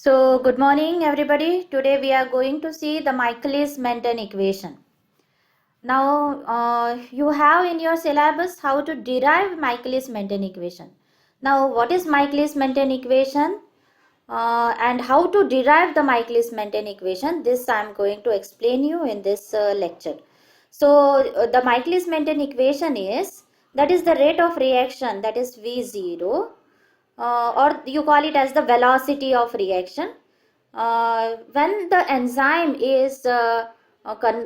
So, good morning everybody. Today we are going to see the Michaelis-Menten equation. Now, you have in your syllabus how to derive Michaelis-Menten equation. Now, what is Michaelis-Menten equation and how to derive the Michaelis-Menten equation? This I am going to explain you in this lecture. So, the Michaelis-Menten equation is, that is the rate of reaction, that is V0, or you call it as the velocity of reaction. When the enzyme is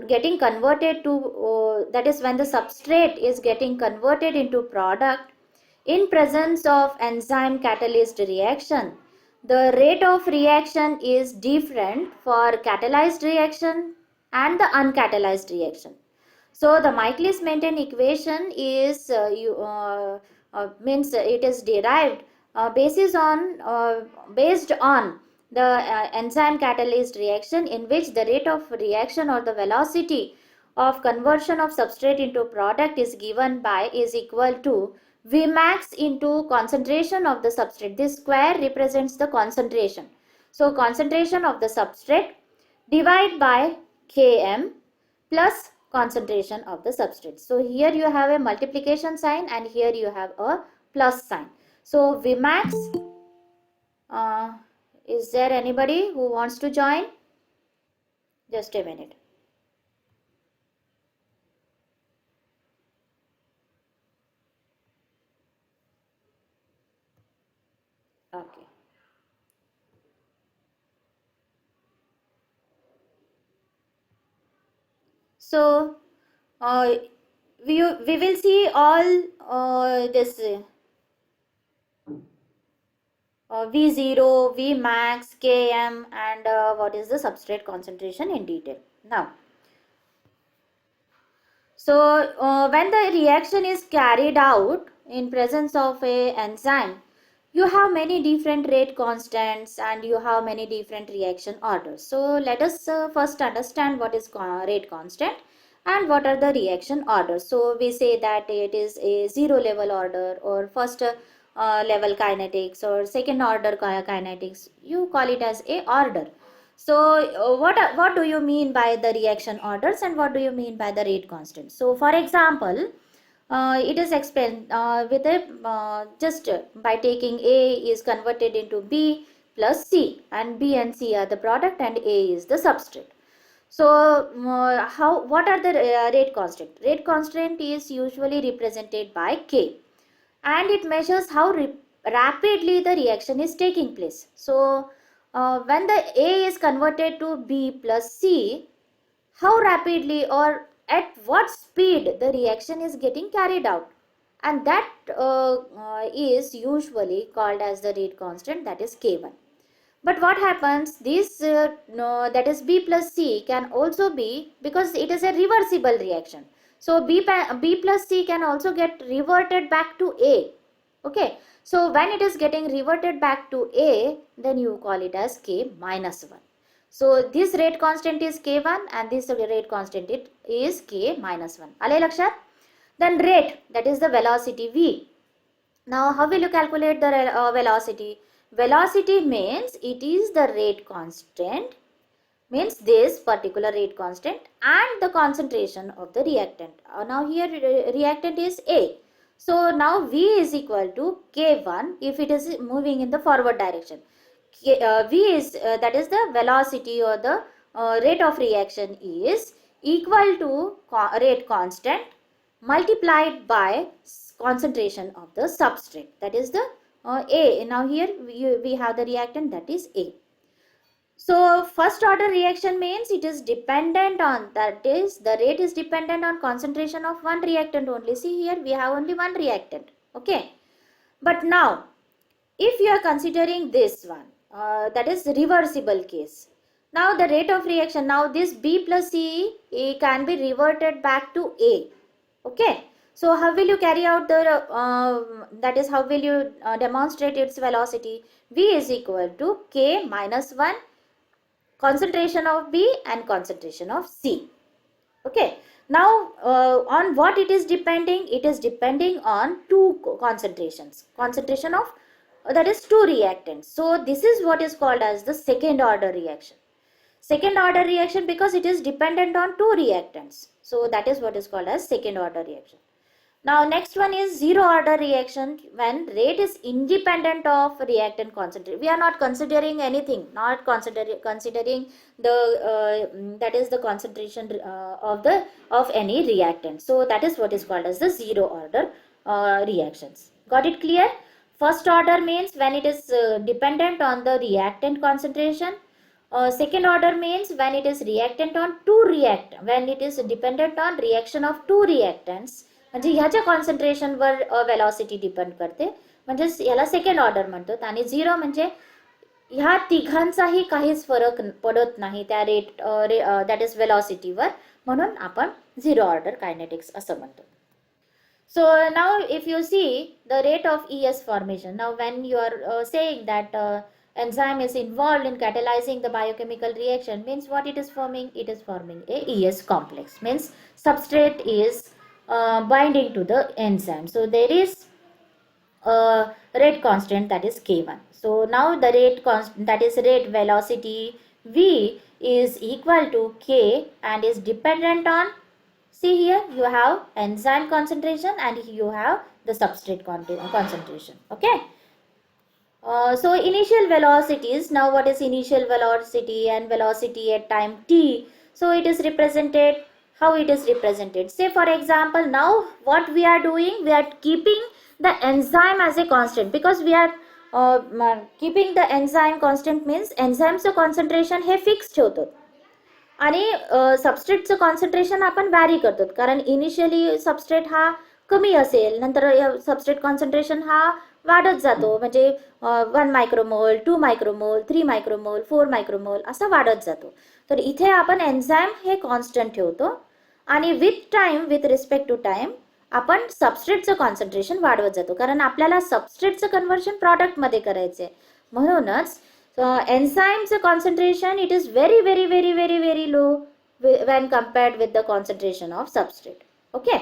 getting converted to, that is when the substrate is getting converted into product in presence of enzyme catalyst reaction, the rate of reaction is different for catalyzed reaction and the uncatalyzed reaction. So the Michaelis-Menten equation is means it is derived based on the enzyme catalyst reaction, in which the rate of reaction or the velocity of conversion of substrate into product is given by is equal to Vmax into concentration of the substrate. This square represents the concentration. So concentration of the substrate divided by Km plus concentration of the substrate. So here you have a multiplication sign and here you have a plus sign. So Vmax, is there anybody who wants to join? Just a minute. Okay. So we will see all this V0, Vmax, Km and what is the substrate concentration in detail. Now, so when the reaction is carried out in presence of a enzyme, you have many different rate constants and you have many different reaction orders. So let us first understand what is rate constant and what are the reaction orders. So we say that it is a zero level order or first level kinetics or second order kinetics. You call it as a order. So what do you mean by the reaction orders and what do you mean by the rate constant? So for example, it is explained with a just by taking A is converted into B plus C, and B and C are the product and A is the substrate. So what are the rate constant? Rate constant is usually represented by K, and it measures how rapidly the reaction is taking place. So when the A is converted to B plus C, how rapidly or at what speed the reaction is getting carried out, and that is usually called as the rate constant, that is K1. But what happens, this no, that is B plus C can also be, because it is a reversible reaction, so B plus C can also get reverted back to A. Okay, so when it is getting reverted back to A, then you call it as K minus 1. So this rate constant is K1 and this rate constant is K minus 1. Alay lakshat? Then rate, that is the velocity V. Now how will you calculate the velocity? Velocity means it is the rate constant, means this particular rate constant and the concentration of the reactant. Now here reactant is A. So now V is equal to K1 if it is moving in the forward direction. V is that is the velocity or the rate of reaction is equal to rate constant multiplied by concentration of the substrate, that is the A. Now here we have the reactant, that is A. So first order reaction means it is dependent on, that is the rate is dependent on concentration of one reactant only. See here we have only one reactant. Okay, but now if you are considering this one, that is reversible case. Now the rate of reaction, now this B plus C can be reverted back to A. Okay, so how will you carry out the that is how will you demonstrate its velocity? V is equal to K minus 1 concentration of B and concentration of C. Okay, now on what it is depending? It is depending on two concentrations, concentration of that is two reactants. So this is what is called as the second order reaction. Second order reaction because it is dependent on two reactants. So that is what is called as second order reaction. Now next one is zero order reaction, when rate is independent of reactant concentration. We are not considering anything, not considering the that is the concentration of any reactant. So that is what is called as the zero order reactions. Got it clear? First order means when it is dependent on the reactant concentration. Second order means when it is reactant on when it is dependent on reaction of two reactants, म्हणजे ह्याच्या कॉन्सन्ट्रेशनवर velocity depend करते, म्हणजे याला second order म्हणतात. आणि zero म्हणजे ह्या तिघांचाही काहीच फरक पडत नाही त्या रेट दॅट इज वेलॉसिटीवर, म्हणून आपण झिरो ऑर्डर कायनेटिक्स असं म्हणतो. So now if you see the rate of ES formation, now when you are saying that enzyme is involved in catalyzing the biochemical reaction, means what it is forming? It is forming a ES complex, means substrate is binding to the enzyme. So there is a rate constant that is K1. So now the rate constant, that is rate velocity V, is equal to K and is dependent on, see here you have enzyme concentration and you have the substrate concentration. Okay. So initial velocities, now what is initial velocity and velocity at time t? So it is represented, how it is represented? Say for example, now what we are doing, we are keeping the enzyme as a constant, because we are keeping the enzyme constant means enzymeचं concentration hey fixed ठेवतो आणि सबस्ट्रेटचं concentration आपण vary करतो, कारण initially substrate हा कमी असेल, नंतर substrate concentration हा वाढत जातो, म्हणजे 1 मायक्रोमोल, 2 मायक्रोमोल, 3 मायक्रोमोल, 4 मायक्रोमोल असा वाढत जातो. तर इथे आपण एन्झाईम हे कॉन्स्टंट ठेवतो आणि with time, with respect to time आपण सबस्ट्रेटचं कॉन्सन्ट्रेशन वाढवत जातो, कारण आपल्याला सबस्ट्रेटचं कन्व्हर्शन प्रॉडक्टमध्ये करायचं आहे. म्हणूनच enzyme's concentration, it is very low when compared with the concentration of substrate. Okay,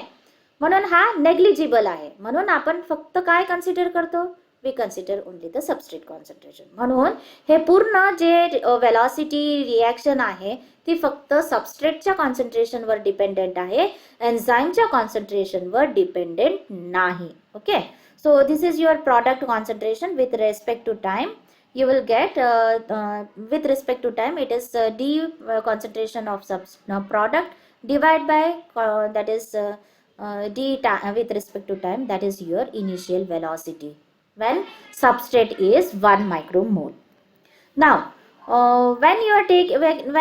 म्हणून हा नेग्लिजिबल आहे. म्हणून आपण फक्त काय कन्सिडर करतो? We consider only the substrate concentration. म्हणून हे पूर्ण जे वेलॉसिटी रिॲक्शन आहे ती फक्त सबस्ट्रेटच्या कॉन्सन्ट्रेशनवर डिपेंडेंट आहे, एन्झाईमच्या कॉन्सन्ट्रेशनवर डिपेंडेंट नाही. Okay, so this is your product concentration with respect to time. You will get with respect to time, it is d concentration of product divided by that is d with respect to time, that is your initial velocity when substrate is 1 micromole. Now when you are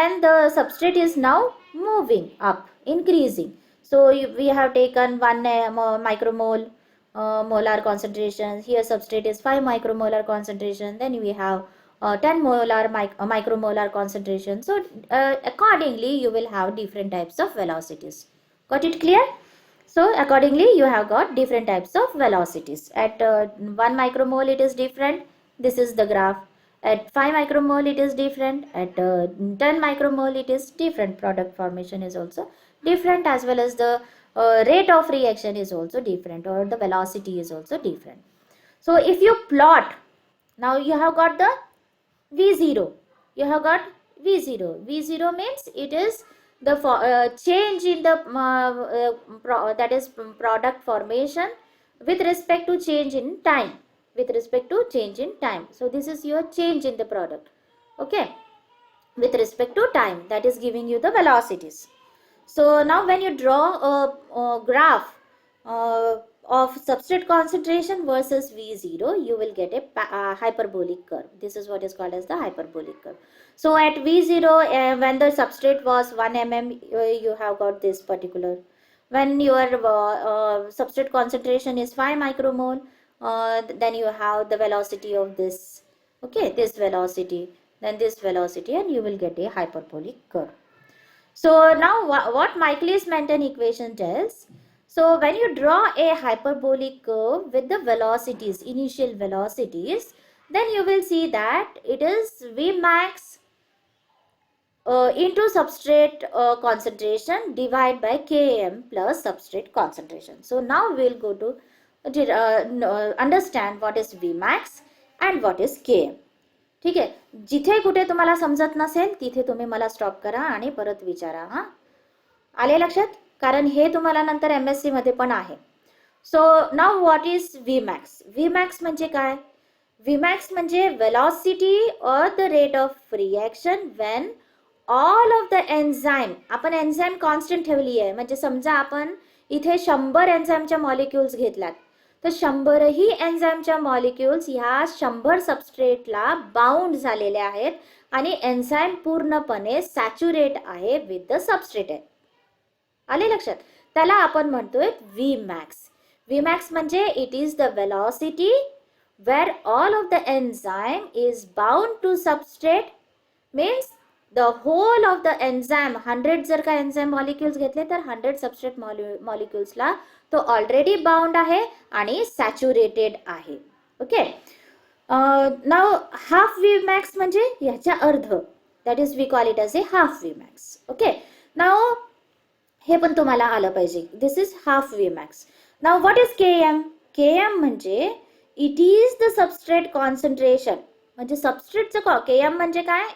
when the substrate is now moving up, increasing, so we have taken 1 micromole molar concentration. Here substrate is 5 micromolar concentration. Then we have 10 molar micromolar concentration. So accordingly you will have different types of velocities. Got it clear? So accordingly you have got different types of velocities. At 1 micromole it is different. This is the graph. At 5 micromole it is different. At 10 micromole it is different. Product formation is also different, as well as the rate of reaction is also different, or the velocity is also different. So if you plot, now you have got the V0, you have got V0. V0 means it is the change in the that is product formation with respect to change in time, with respect to change in time. So this is your change in the product. Okay, with respect to time, that is giving you the velocities. So now when you draw a graph of substrate concentration versus V0, you will get a hyperbolic curve. This is what is called as the hyperbolic curve. So at V0, when the substrate was 1 mm, you have got this particular. When your substrate concentration is 5 micromole, then you have the velocity of this, okay, this velocity, then this velocity, and you will get a hyperbolic curve. So now what Michaelis-Menten equation tells, so when you draw a hyperbolic curve with the velocities, initial velocities, then you will see that it is Vmax into substrate concentration divided by Km plus substrate concentration. So now we will go to understand what is Vmax and what is Km. ठीक आहे, जिथे कुठे तुम्हाला समजत नसेल तिथे तुम्ही मला स्टॉप करा आणि परत विचारा. हां, आले लक्षात? कारण हे तुम्हाला नंतर MSc मध्ये पण आहे. So now what is Vmax. Vmax म्हणजे काय? Vmax म्हणजे velocity or the rate of reaction when all of the enzyme, आपण एन्झाईम कॉन्स्टंट ठेवली आहे, म्हणजे समजा आपण इथे 100 एन्झाईमच्या मॉलिक्युल्स घेतल्यात, तर 100ही एन्झाईमच्या मॉलिक्युल्स ह्या 100 सबस्ट्रेटला बाउंड झालेले आहेत आणि एन्झाईम पूर्णपणे सॅच्युरेट आहे विथ द सबस्ट्रेट आहे. आले लक्षात? त्याला आपण म्हणतोय Vmax. Vmax म्हणजे it is the velocity where all of the enzyme is bound to substrate, means the whole of the enzyme, 100 जर का एन्झाईम मॉलिक्युल्स घेतले तर 100 सबस्ट्रेट मॉलिक्युल्सला तो ऑलरेडी बाउंड आहे आणि सॅच्युरेटेड आहे. ओके, नाव हाफ Vmax म्हणजे ह्याच्या अर्ध, that is we call it as a half Vmax. Okay, नाव हे पण तुम्हाला आलं पाहिजे. This is half Vmax. Now what is Km. Km म्हणजे it is the substrate concentration, म्हणजे सबस्ट्रेटचं Km म्हणजे काय,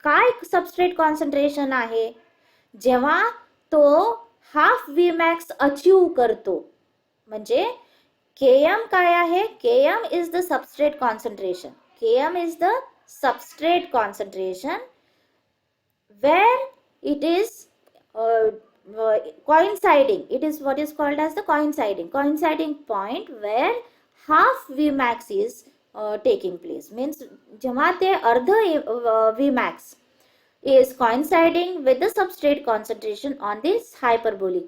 काय सबस्ट्रेट कॉन्सन्ट्रेशन आहे जेव्हा तो हाफ Vmax अचीव करतो. म्हणजे Km काय आहे? Km is the substrate concentration. Km is the substrate concentration where it is coinciding. It is what is called as the coinciding point where half Vmax is taking place. Means जेव्हा ते अर्ध Vmax is coinciding with the substrate concentration on this hyperbolic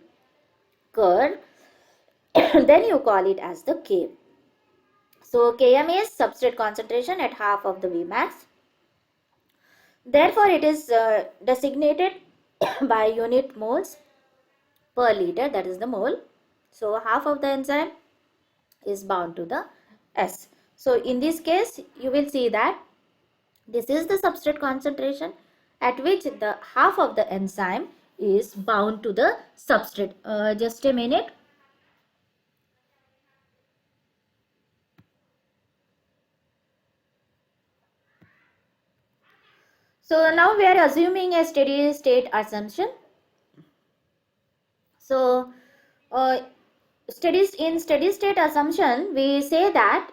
curve, then you call it as the Km. So Km is substrate concentration at half of the Vmax. Therefore it is designated by unit moles per liter, that is the mole. So half of the enzyme is bound to the S. So in this case you will see that this is the substrate concentration at which the half of the enzyme is bound to the substrate. Just a minute. So now we are assuming a steady state assumption. So steady state assumption, we say that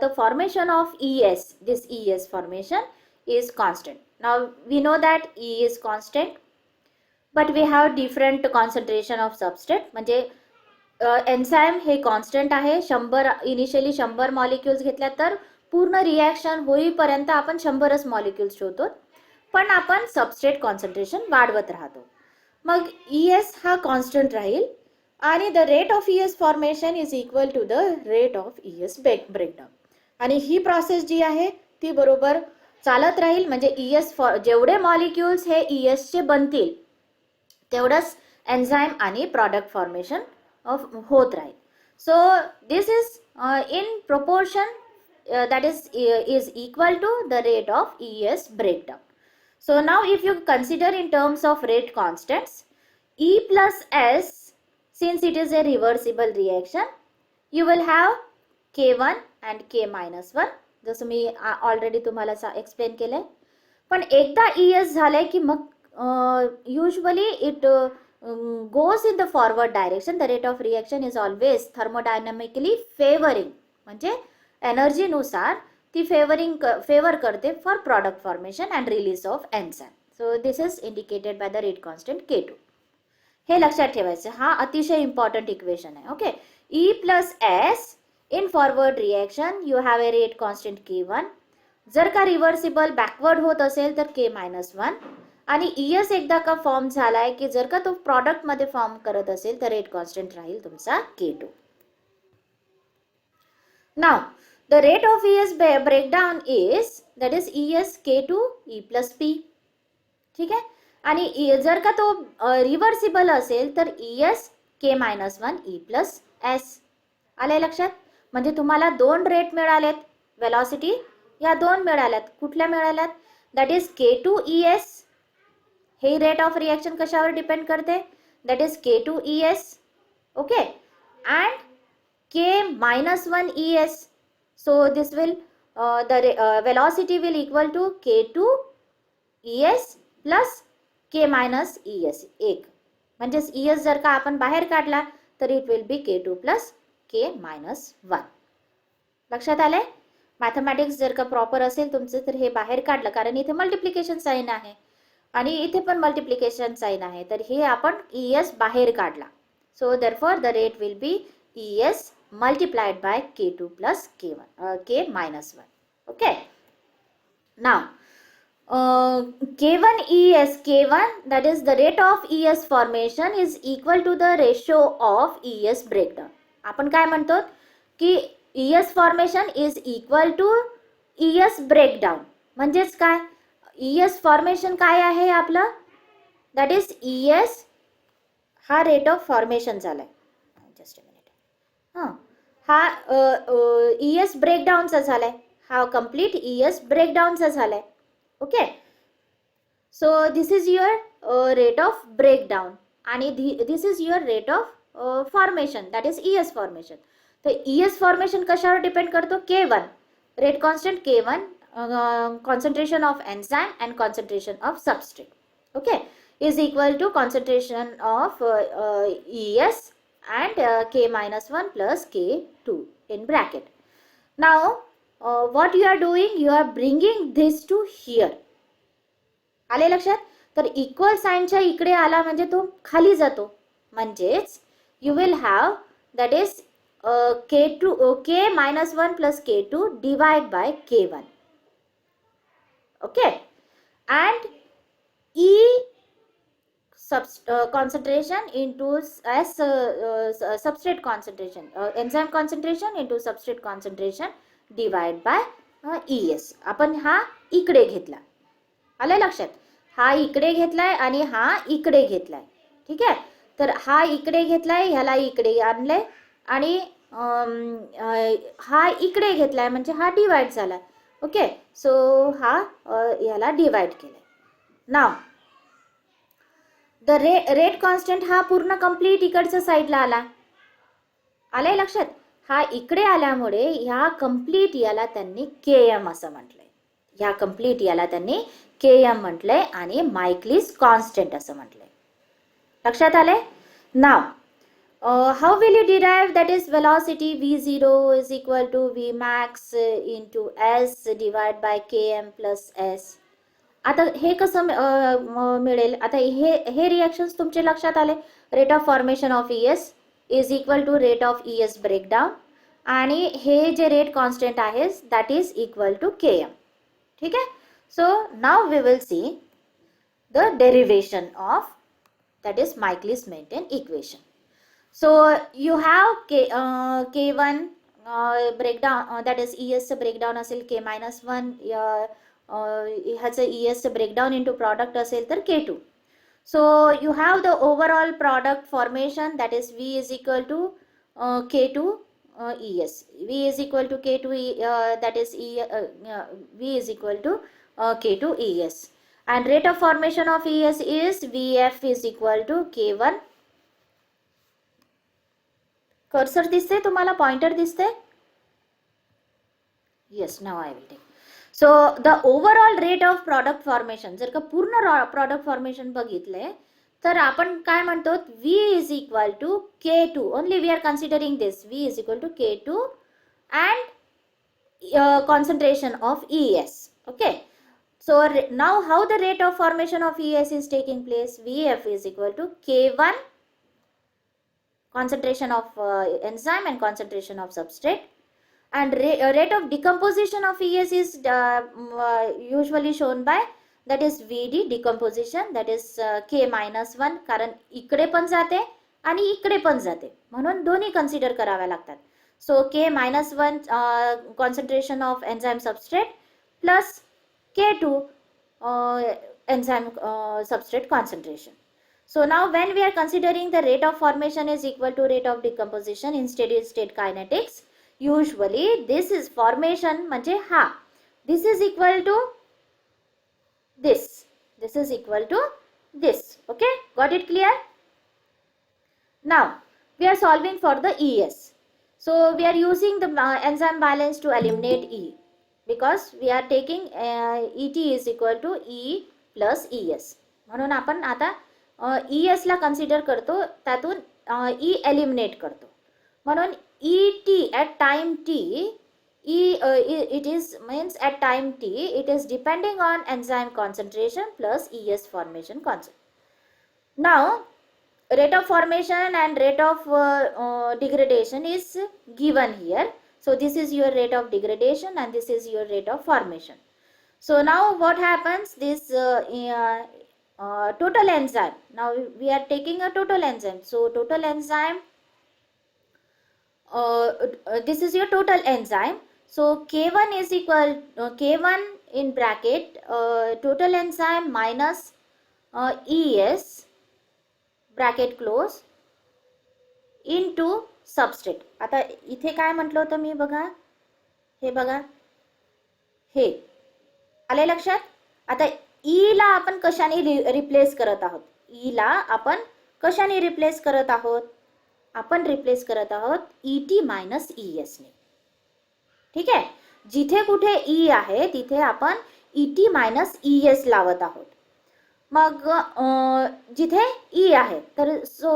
the formation of ES, this ES formation is constant. Now we know that E is constant, but we have different concentration of substrate. म्हणजे enzyme हे constant आहे. 100 initially 100 molecules घेतल्या तर पूर्ण reaction होईपर्यंत आपण 100च molecules ठेवतो, पण आपण सबस्ट्रेट कॉन्सन्ट्रेशन वाढवत राहतो. मग ES हा कॉन्स्टंट राहील आणि the rate of ES formation is equal to the rate of ES breakdown. आणि ही प्रोसेस जी आहे ती बरोबर चालत राहील. म्हणजे ES जेवढे मॉलिक्युल्स हे ES चे बनतील तेवढंच एन्झाईम आणि प्रॉडक्ट फॉर्मेशन होत राहील. So this is in proportion that is equal to the rate of ES breakdown. So now if you consider in terms of rate constants, E plus S, since it is a reversible reaction, you will have K1 and K minus 1. जसं मी already तुम्हाला explain केलंय. पण एकदा ES झालंय की मग usually it goes in the forward direction. The rate of reaction is always thermodynamically favoring, म्हणजे energy नुसार ती फेवर करते for product formation and release of enzyme. So this is indicated by the rate constant K2. हे लक्षात ठेवायचं, हा अतिशय important equation आहे. Okay, E plus S in forward reaction you have a rate constant K1. जर का reversible backward होत असेल तर K मायनस 1. आणि ES एकदा का फॉर्म झालाय की जर का तो प्रॉडक्ट मध्ये फॉर्म करत असेल तर रेट कॉन्स्टंट राहील तुमचा K2. Now the rate of ES breakdown is, that is ES K2 E plus P. ठीक आहे. आणि जर का तो रिव्हर्सिबल असेल तर ES K minus 1 E plus S. आले लक्षात? म्हणजे तुम्हाला दोन रेट मिळालेत, वेलॉसिटी या दोन मिळाल्यात. कुठल्या मिळाल्यात? That is K2 ES. हे रेट ऑफ रिएक्शन कशावर डिपेंड करते? That is K2 ES. Okay, and K minus 1 ES. So this will the velocity will equal to k2 es plus k minus es. एक म्हणजेच es जर का आपण बाहेर काढला तर it will be k2 plus k minus 1. लक्षात आले? मॅथमॅटिक्स जर का प्रॉपर असेल तुमचं तर हे बाहेर काढलं, कारण इथे मल्टिप्लिकेशन साइन आहे आणि इथे पण मल्टिप्लिकेशन साइन आहे, तर हे आपण es बाहेर काढला. So therefore the rate will be es multiplied by k2 plus k minus 1. Okay. Now k1 that is the rate of es formation is equal to the ratio of es breakdown. आपण काय म्हणतो की es formation is equal to es breakdown. म्हणजेच काय, es formation काय आहे आपलं, that is es हा रेट ऑफ फॉर्मेशन झालाय. Just a minute. हा ES ब्रेकडाऊनचा झालाय, हा कम्प्लीट ES ब्रेकडाऊनचा झालाय. Okay. So this is your rate of breakdown आणि this is your rate of formation, that is ES formation. तर ES फॉर्मेशन कशावर डिपेंड करतो, K1 rate constant, K1 concentration of enzyme and concentration of substrate. Okay, is equal to concentration of ES and K minus 1 plus K2 in bracket. Now what you are doing, you are bringing this to here. आले लक्षात? तर equal साइनच्या इकडे आला म्हणजे तो खाली जातो, म्हणजेच you will have that is K minus 1 plus K2 divide by K1. Okay, and E concentration into substrate concentration, enzyme concentration into substrate concentration divide by ES. आपण हा इकडे घेतला, आलं लक्षात? हा इकडे घेतलाय आणि हा इकडे घेतलाय. ठीक आहे, तर हा इकडे घेतलाय, ह्याला इकडे आणलंय आणि हा इकडे घेतलाय म्हणजे हा डिवाइड झाला. ओके, सो हा ह्याला डिवाइड केलाय. नाव द रेट कॉन्स्टंट हा पूर्ण कंप्लीट इकडच्या साईडला आला, आलंय लक्षात? हा इकडे आल्यामुळे ह्या कंप्लीट याला त्यांनी Km असं म्हटलंय, ह्या कंप्लीट याला त्यांनी Km म्हटलंय आणि मायक्लिस कॉन्स्टंट असं म्हटलंय. लक्षात आलंय? नाव how will you derive that is velocity v0 is equal to v max into s divided by Km plus s. आता हे कसं मिळेल? आता हे रिएक्शन्स तुमचे लक्षात आले. Rate of formation of ES is equal to rate of ES breakdown आणि हे जे रेट कॉन्स्टंट आहे that is equal to Km. ठीक आहे, so now we will see the derivation of that is Michaelis Menten equation. So you have K1 breakdown that is ES breakdown असेल K minus 1, ह्याचं ES breakdown into product असेल तर K2. So you have the overall product formation that is V is equal to K2 ES. V is equal to K2 that is V is equal to K2 ES and rate of formation of ES is VF is equal to K1. Cursor दिसते तुम्हाला, pointer दिसते? Yes, now I will take. So the overall rate of product formation, जर का पूर्ण product formation बघितले तर आपण काय म्हणतो, V is equal to K2, only we are considering this, V is equal to K2 and concentration of ES. Okay, so now how the rate of formation of ES is taking place, VF is equal to K1 concentration of enzyme and concentration of substrate, and rate of decomposition of ES is usually shown by that is VD decomposition, that is K minus 1, कारण इकडे पण जाते आणि इकडे पण जाते म्हणून दोन्ही कन्सिडर कराव्या लागतात. सो K minus 1 concentration of enzyme substrate plus K2 enzyme substrate concentration. So now when we are considering the rate of formation is equal to rate of decomposition in steady state kinetics, usually this is formation म्हणजे हा, this is equal to this, this is equal to this. Okay, got it clear? Now we are solving for the ES. So we are using the enzyme balance to eliminate E. Because we are taking ET is equal to E plus ES. म्हणून आपण आता ES ला consider करतो, त्यातून E eliminate करतो. म्हणून ET at time t, it is means at time t it is depending on enzyme concentration plus ES formation constant. Now rate of formation and rate of degradation is given here. So this is your rate of degradation and this is your rate of formation. So now what happens, this total enzyme, now we are taking a total enzyme. So total enzyme, this is your total enzyme. So K1 is equal K1 in bracket total enzyme minus ES bracket close into substrate. आता इथे काय म्हटलं होतं मी, बघा हे बघा, हे आले लक्षात. आता E ला आपण कशाने रिप्लेस करत आहोत, E ला आपण कशाने रिप्लेस करत आहोत, आपण रिप्लेस करत आहोत ET मायनस ES ने. ठीक आहे, जिथे कुठे E आहे तिथे आपण ET मायनस ES लावत आहोत. मग जिथे E आहे तर so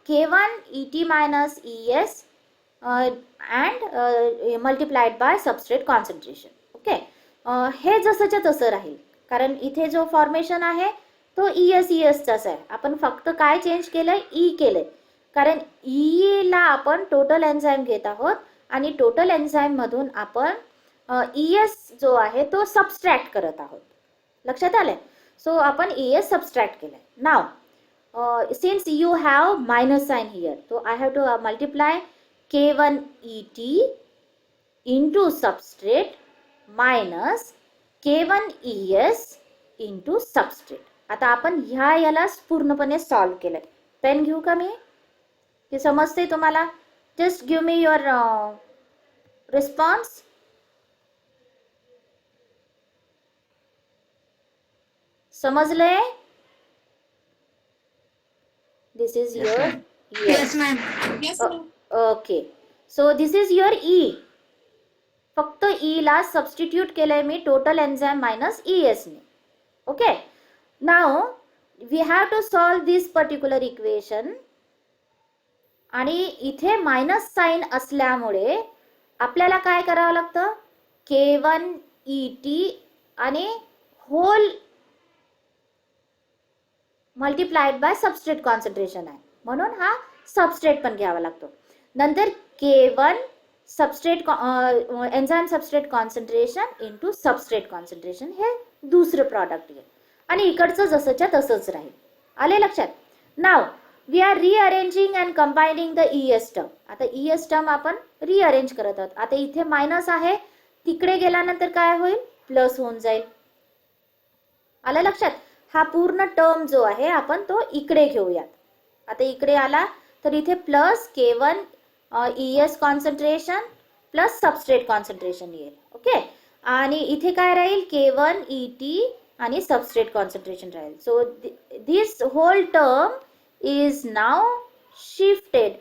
K1 ET minus ES and multiplied by substrate concentration. Okay, हे जसंच्या तसं राहील, कारण इथे जो फॉर्मेशन आहे तो ESचाच आहे. आपण फक्त काय चेंज केलंय, E केलंय, कारण E ला आपण टोटल एन्झाईम घेत आहोत आणि टोटल एन्झाईम मधून आपण ES जो आहे तो सबस्ट्रॅक्ट करत आहोत. लक्षात आलंय. So आपण ES subtract केलाय. Now since you have minus sign here, so I have to multiply K1 ET into substrate minus K1 ES into substrate. आता आपण याला पूर्णपणे सॉल्व केलंय. पेन घेऊ का मी, की समजते तुम्हाला? Just give me your response. समजले? This is your Yes, ma'am. Yes, ma'am. Okay. So this is your E. फक्त E ला सबस्टिट्यूट केलंय मी टोटल एन्झाईम मायनस ES ने. Okay, now we have to solve this particular equation. आणि इथे minus sign असल्यामुळे आपल्याला काय करावं लागतं, K1 ET आणि whole multiplied by substrate concentration आहे, म्हणून हा सबस्ट्रेट पण घ्यावा लागतो. नंतर K1 substrate enzyme substrate concentration into substrate concentration, हे दुसरं प्रॉडक्ट येईल आणि इकडचं जसंच्या तसंच राहील. आले लक्षात? Now we are rearranging and combining the ES term. आता ES टर्म आपण रिअरेंज करत आहोत. आता इथे मायनस आहे, तिकडे गेल्यानंतर काय होईल, प्लस होऊन जाईल. आलं लक्षात? हा पूर्ण टर्म जो आहे आपण तो इकडे घेऊयात. आता इकडे आला तर इथे plus K1 ES concentration plus substrate concentration येईल. ओके, आणि इथे काय राहील, K1 ET आणि सबस्ट्रेट कॉन्सन्ट्रेशन राहील. So this whole term is now shifted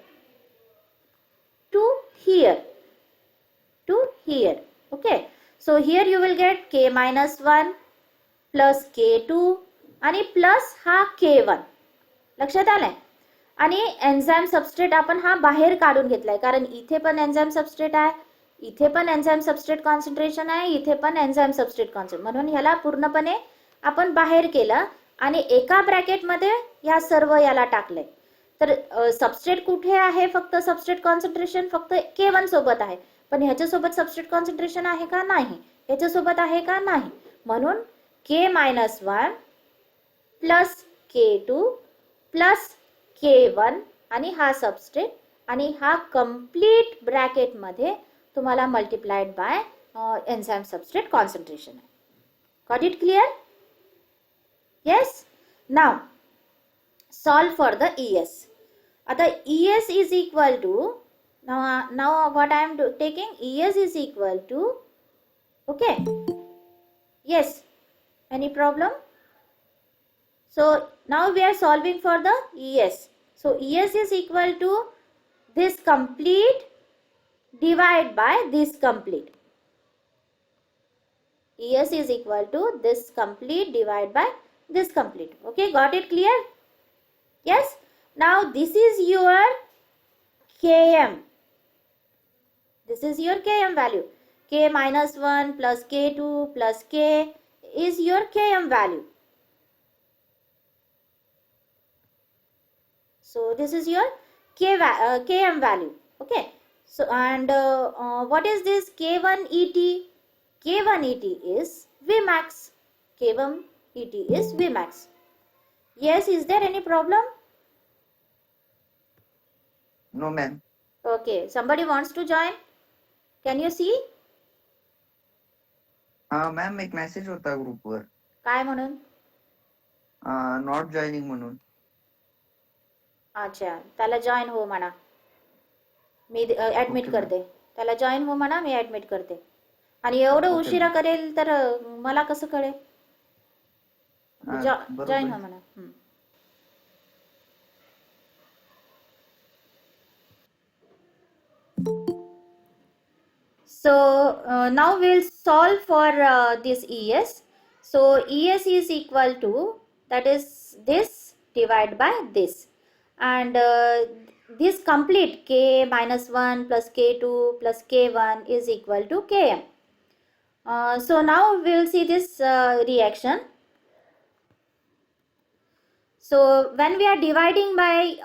to here, okay. So here you will get K-1 plus K2 आणि प्लस हा K1. लक्षात आलंय? आणि एन्झाईम सबस्ट्रेट आपण हा बाहेर काढून घेतलाय, कारण इथे पण एन्झाईम सबस्ट्रेट आहे, इथे पण एन्झाईम सबस्ट्रेट कॉन्सन्ट्रेशन आहे, इथे पण एन्झाईम सबस्ट्रेट कॉन्सन्ट्रेशन, म्हणून ह्याला पूर्णपणे आपण बाहेर केलं आणि एका ब्रॅकेटमध्ये ह्या सर्व याला टाकलंय. तर सबस्ट्रेट कुठे आहे, फक्त सबस्ट्रेट कॉन्सन्ट्रेशन फक्त K1 सोबत आहे, पण ह्याच्यासोबत सबस्ट्रेट कॉन्सन्ट्रेशन आहे का, नाही. ह्याच्यासोबत आहे का, नाही. म्हणून K-1 plus K2 plus K1 आणि हा सबस्ट्रेट आणि हा कंप्लीट ब्रॅकेटमध्ये तुम्हाला multiplied by enzyme substrate concentration आहे. Got it clear? Yes. Now solve for the ES. आता ES is equal to, now what I am taking, ES is equal to, okay. Yes, any problem? So now we are solving for the ES. So ES is equal to this complete divide by this complete. ES is equal to this complete divided by this complete. Okay, got it clear? Yes. Now this is your Km. This is your Km value. K minus 1 plus K2 plus K is your Km value. So this is your Km value. Okay. So and what is this K1 ET? K1 ET is Vmax. K1 ET is Vmax. Yes, is there any problem? No, ma'am. Okay, somebody wants to join? Can you see? Ma'am एक message होता ग्रुपवर काय म्हणून? Not joining म्हणून. अच्छा, त्याला join हो म्हणा. मी ऍडमिट Okay, करते. त्याला जॉईन हो म्हणा, मी ऍडमिट करते. आणि एवढं Okay, उशिरा करेल तर मला कसं कळेल? बरोबर. जॉईन हो म्हणा. So now we'll solve for this ES. So ES is equal to, that is this divided by this, and this complete K minus 1 plus K2 plus K1 is equal to Km. So now we'll see this reaction. So when we are dividing by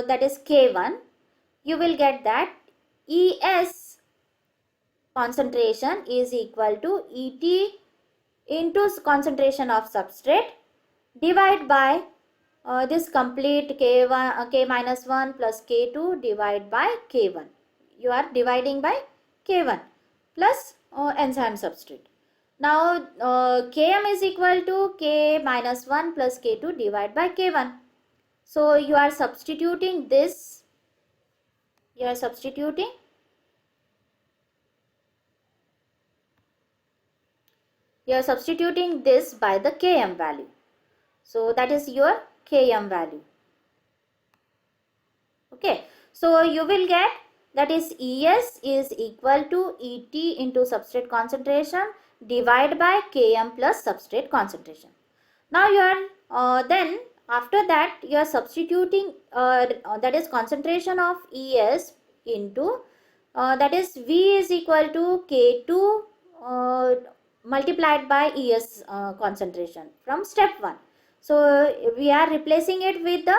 that is K1, you will get that ES concentration is equal to ET into concentration of substrate divided by this complete K1, K minus 1 plus K2 divided by K1. You are dividing by K1 plus enzyme substrate. Now Km is equal to K minus 1 plus K2 divided by K1. So you are substituting this. You are substituting this by the Km value. So that is your Km value. Okay. So you will get, that is ES is equal to ET into substrate concentration divided by Km plus substrate concentration. Now you are then after that you are substituting that is concentration of ES into that is V is equal to K2 multiplied by ES concentration from step 1. So we are replacing it with the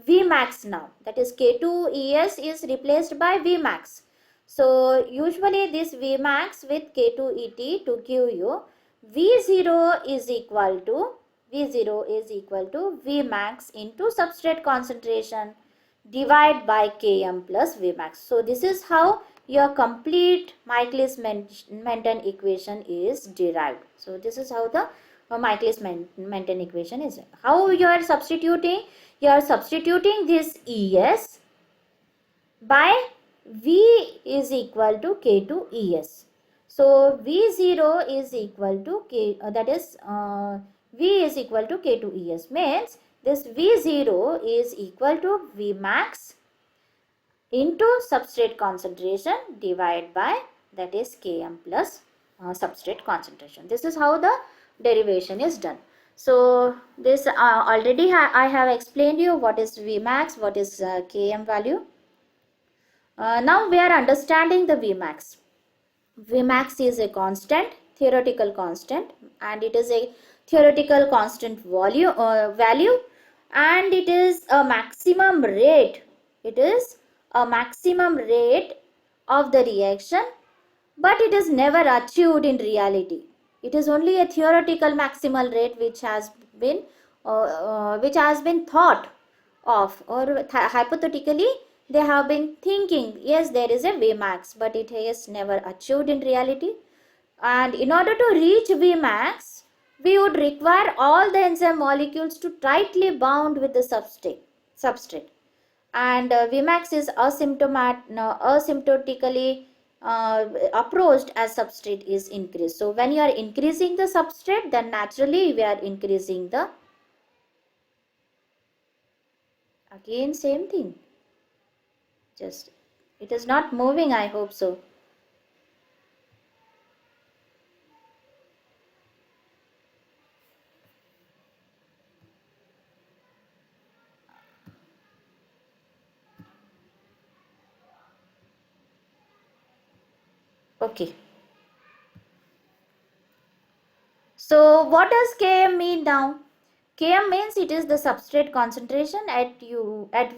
Vmax now. That is K2 ES is replaced by Vmax. So usually this Vmax with K2 ET to give you V0 is equal to Vmax into substrate concentration divided by Km plus Vmax. So this is how your complete Michaelis-Menten equation is derived. So this is how the Michaelis-Menten equation is. How you are substituting? You are substituting this ES by V is equal to K2 ES. So V0 is equal to K, that is V is equal to K2 ES, means this V0 is equal to Vmax into substrate concentration divided by that is Km plus substrate concentration. This is how the derivation is done. So this already I have explained you what is Vmax, what is Km value. Now we are understanding the Vmax. Vmax is a constant, theoretical constant, and it is a theoretical constant value, and it is a maximum rate. It is a maximum rate of the reaction, but it is never achieved in reality. It is only a theoretical maximal rate which has been thought of, or hypothetically they have been thinking, yes, there is a Vmax, but it is never achieved in reality. And in order to reach Vmax, we would require all the enzyme molecules to tightly bound with the substrate. And Vmax is asymptotically approached as substrate is increased. So when you are increasing the substrate, then naturally we are increasing the, again same thing. Just, it is not moving, I hope so. Okay. So what does Km mean now? Km means it is the substrate concentration at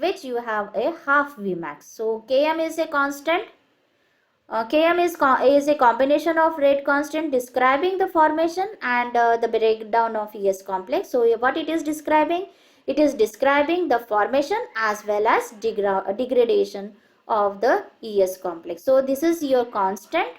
which you have a half Vmax. So Km is a constant. Km is a combination of rate constant describing the formation and the breakdown of ES complex. So what it is describing? It is describing the formation as well as degradation of the ES complex. So this is your constant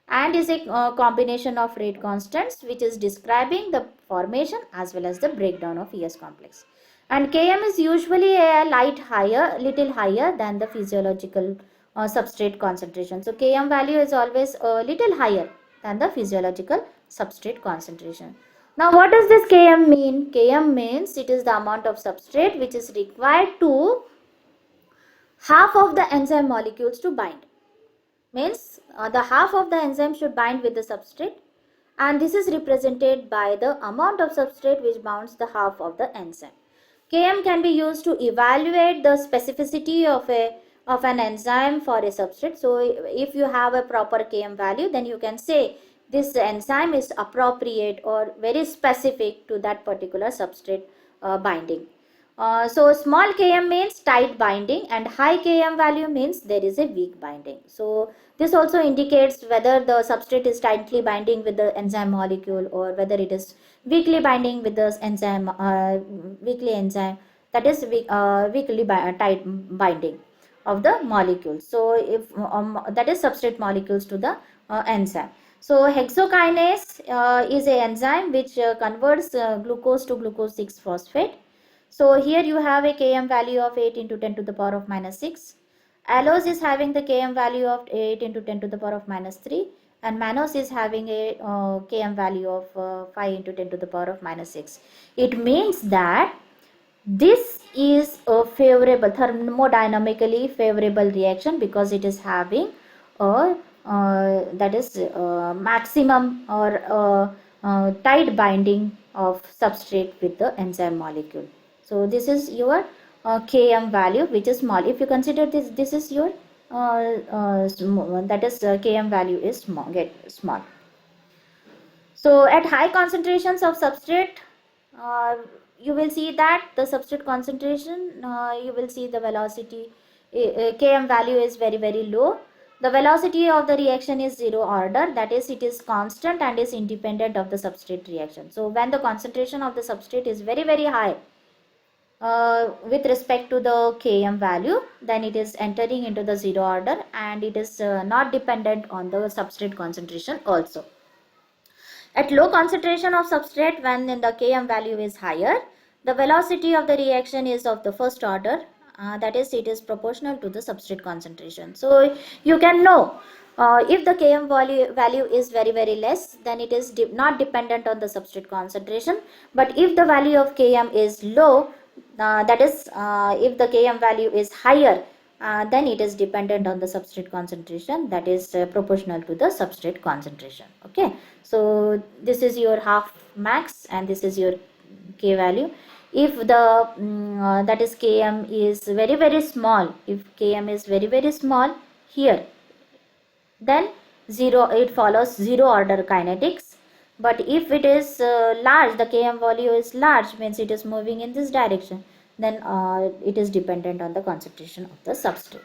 and is a combination of rate constants which is describing the formation as well as the breakdown of ES complex. And Km is usually a little higher than the physiological substrate concentration. So Km value is always a little higher than the physiological substrate concentration. Now what does this Km mean? Km means it is the amount of substrate which is required to half of the enzyme molecules to bind. Means the half of the enzyme should bind with the substrate, and this is represented by the amount of substrate which bounds the half of the enzyme. Km can be used to evaluate the specificity of an enzyme for a substrate. So if you have a proper Km value, then you can say this enzyme is appropriate or very specific to that particular substrate binding. So small Km means tight binding and high Km value means there is a weak binding. So this also indicates whether the substrate is tightly binding with the enzyme molecule or whether it is weakly binding with the enzyme, that is tight binding of the molecules. So if that is substrate molecules to the enzyme. So hexokinase is a enzyme which converts glucose to glucose 6 phosphate. So here you have a Km value of 8 into 10 to the power of minus 6. Allose is having the Km value of 8 into 10 to the power of minus 3. And mannose is having a Km value of 5 into 10 to the power of minus 6. It means that this is a favorable, thermodynamically favorable reaction because it is having a maximum or tight binding of substrate with the enzyme molecule. So this is your Km value which is small. If you consider this is your Km value is small. So at high concentrations of substrate, you will see that the substrate concentration, you will see the velocity, Km value is very low. The velocity of the reaction is zero order, that is it is constant and is independent of the substrate reaction. So when the concentration of the substrate is very high with respect to the Km value, then it is entering into the zero order and it is not dependent on the substrate concentration also. At low concentration of substrate, when the Km value is higher, the velocity of the reaction is of the first order, that is it is proportional to the substrate concentration. So you can know if the Km value is very less, then it is not dependent on the substrate concentration. But if the value of Km is low, that is if the Km value is higher, then it is dependent on the substrate concentration, that is proportional to the substrate concentration. Okay, so this is your half max and this is your K value. If the that is Km is very small, if Km is very small here, then it follows zero order kinetics. But if it is large, the Km value is large, means it is moving in this direction, then it is dependent on the concentration of the substrate.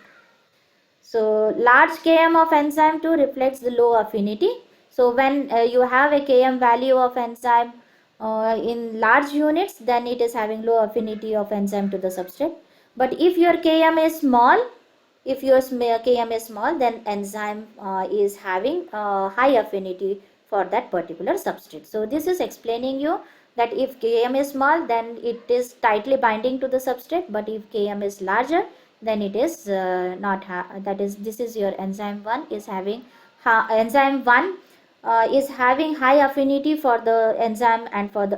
So large Km of enzyme 2 reflects the low affinity. So when you have a Km value of enzyme in large units, then it is having low affinity of enzyme to the substrate. But if your Km is small, then enzyme is having high affinity for that particular substrate. So this is explaining you that if Km is small, then it is tightly binding to the substrate, but if Km is larger, then it is that is this is your enzyme 1 is having is having high affinity for the enzyme and for the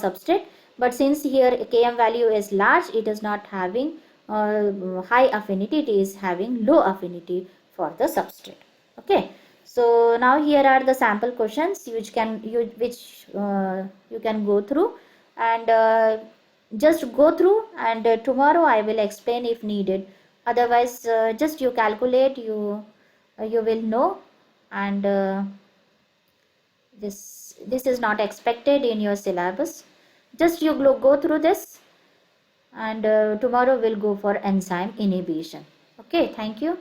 substrate. But since here Km value is large, it is not having high affinity, it is having low affinity for the substrate. Okay, so now here are the sample questions which you can go through and just go through, and tomorrow I will explain if needed. Otherwise just you calculate, you will know and this is not expected in your syllabus. Just you go through this, and tomorrow we'll go for enzyme inhibition. Okay, thank you.